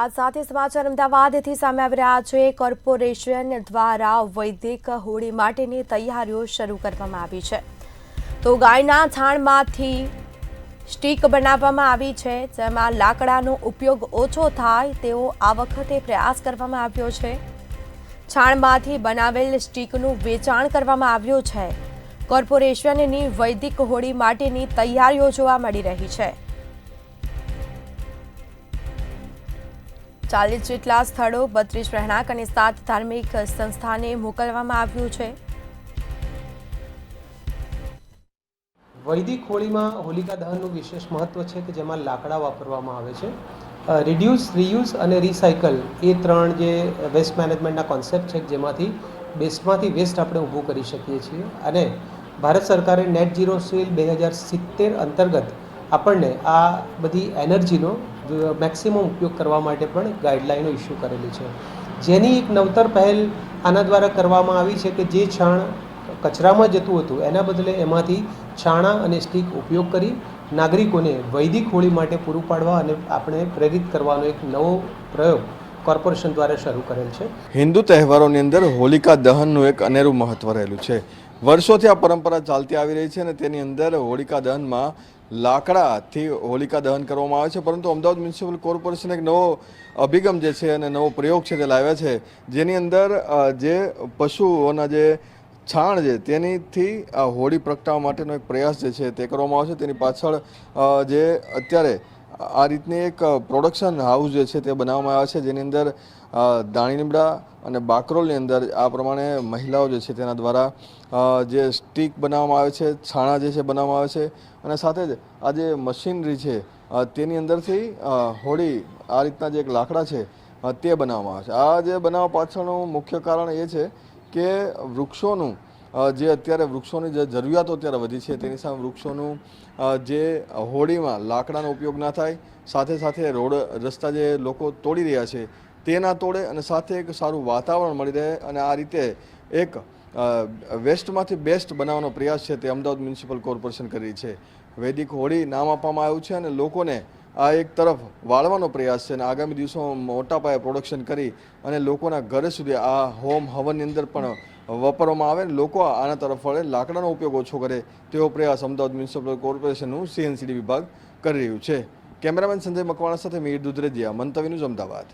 આ સાથે સમાચાર અમદાવાદથી સામે આવી રહ્યા છે। કોર્પોરેશન દ્વારા વૈદિક હોળી માટેની તૈયારીઓ શરૂ કરવામાં આવી છે। તો ગાયના છાણમાંથી સ્ટીક બનાવવામાં આવી છે, જેમાં લાકડાનો ઉપયોગ ઓછો થાય તેવો આ વખતે પ્રયાસ કરવામાં આવ્યો છે। છાણમાંથી બનાવેલ સ્ટીકનું વેચાણ કરવામાં આવ્યું છે। કોર્પોરેશનની વૈદિક હોળી માટેની તૈયારીઓ જોવા મળી રહી છે। 40 જેટલા સ્થળો, 32 રહેણાંક અને 7 ધાર્મિક સંસ્થાને મોકલવામાં આવ્યું છે। વૈદિક હોળીમાં હોલિકા દહનનું વિશેષ મહત્વ છે કે જેમાં લાકડા વાપરવામાં આવે છે। રિડ્યુસ, રીયુઝ અને રિસાયકલ એ ત્રણ જે વેસ્ટ મેનેજમેન્ટના કોન્સેપ્ટ છે, જેમાંથી બેસ્ટમાંથી વેસ્ટ આપણે ઊભું કરી શકીએ છીએ। અને ભારત સરકારે નેટ ઝીરો સીલ 2070 અંતર્ગત આપણને આ બધી એનર્જીનો મેક્સિમમ ઉપયોગ કરવા માટે પણ ગાઈડલાઈનો ઇસ્યુ કરેલી છે, જેની એક નવતર પહેલ આના દ્વારા કરવામાં આવી છે કે જે છાણ કચરામાં જતું હતું એના બદલે એમાંથી છાણા અને સ્ટીક ઉપયોગ કરી નાગરિકોને વૈદિક હોળી માટે પૂરું પાડવા અને આપણે પ્રેરિત કરવાનો એક નવો પ્રયોગ કોર્પોરેશન દ્વારા શરૂ કરેલ છે। હિન્દુ તહેવારોની અંદર હોલિકા દહનનું એક અનેરું મહત્વ રહેલું છે। વર્ષોથી આ પરંપરા ચાલતી આવી રહી છે અને તેની અંદર હોલિકા દહનમાં લાકડાથી હોલિકા દહન કરવામાં આવે છે, પરંતુ અમદાવાદ મ્યુનિસિપલ કોર્પોરેશન એક નવો અભિગમ જે છે અને નવો પ્રયોગ છે તે લાવ્યા છે, જેની અંદર જે પશુઓના જે છાણ છે તેનીથી આ હોળી પ્રગટાવવા માટેનો એક પ્રયાસ જે છે તે કરવામાં આવે છે। તેની પાછળ જે અત્યારે આ રીતની એક પ્રોડક્શન હાઉસ જે છે તે બનાવવામાં આવે છે, જેની અંદર દાણી લીમડા અને બાકરોલની અંદર આ પ્રમાણે મહિલાઓ જે છે તેના દ્વારા જે સ્ટીક બનાવવામાં આવે છે, છાણા જે છે બનાવવામાં આવે છે, અને સાથે જ આ જે મશીનરી છે તેની અંદરથી હોળી આ રીતના જે એક લાકડા છે તે બનાવવામાં આવે છે। આ જે બનાવવા પાછળનું મુખ્ય કારણ એ છે કે વૃક્ષોનું જે અત્યારે વૃક્ષોની જે જરૂરિયાતો અત્યારે વધી છે તેની સામે વૃક્ષોનું જે હોળીમાં લાકડાનો ઉપયોગ ના થાય, સાથે સાથે રોડ રસ્તા જે લોકો તોડી રહ્યા છે તે ના તોડે, અને સાથે એક સારું વાતાવરણ મળી રહે, અને આ રીતે એક વેસ્ટમાંથી બેસ્ટ બનાવવાનો પ્રયાસ છે તે અમદાવાદ મ્યુનિસિપલ કોર્પોરેશન કરી રહી છે। વૈદિક હોળી નામ આપવામાં આવ્યું છે અને લોકોને આ એક તરફ વાળવાનો પ્રયાસ છે, અને આગામી દિવસોમાં મોટા પાયે પ્રોડક્શન કરી અને લોકોના ઘરે સુધી આ હોમ હવનની અંદર પણ વાપરવામાં આવે, લોકો આના તરફ વળે, લાકડાનો ઉપયોગ ઓછો કરે તેવો પ્રયાસ અમદાવાદ મ્યુનિસિપલ કોર્પોરેશનનું CNCD વિભાગ કરી રહ્યું છે। કેમેરામેન સંજય મકવાણા સાથે મીર દુધરેજિયા, મંતવ્ય ન્યૂઝ, અમદાવાદ।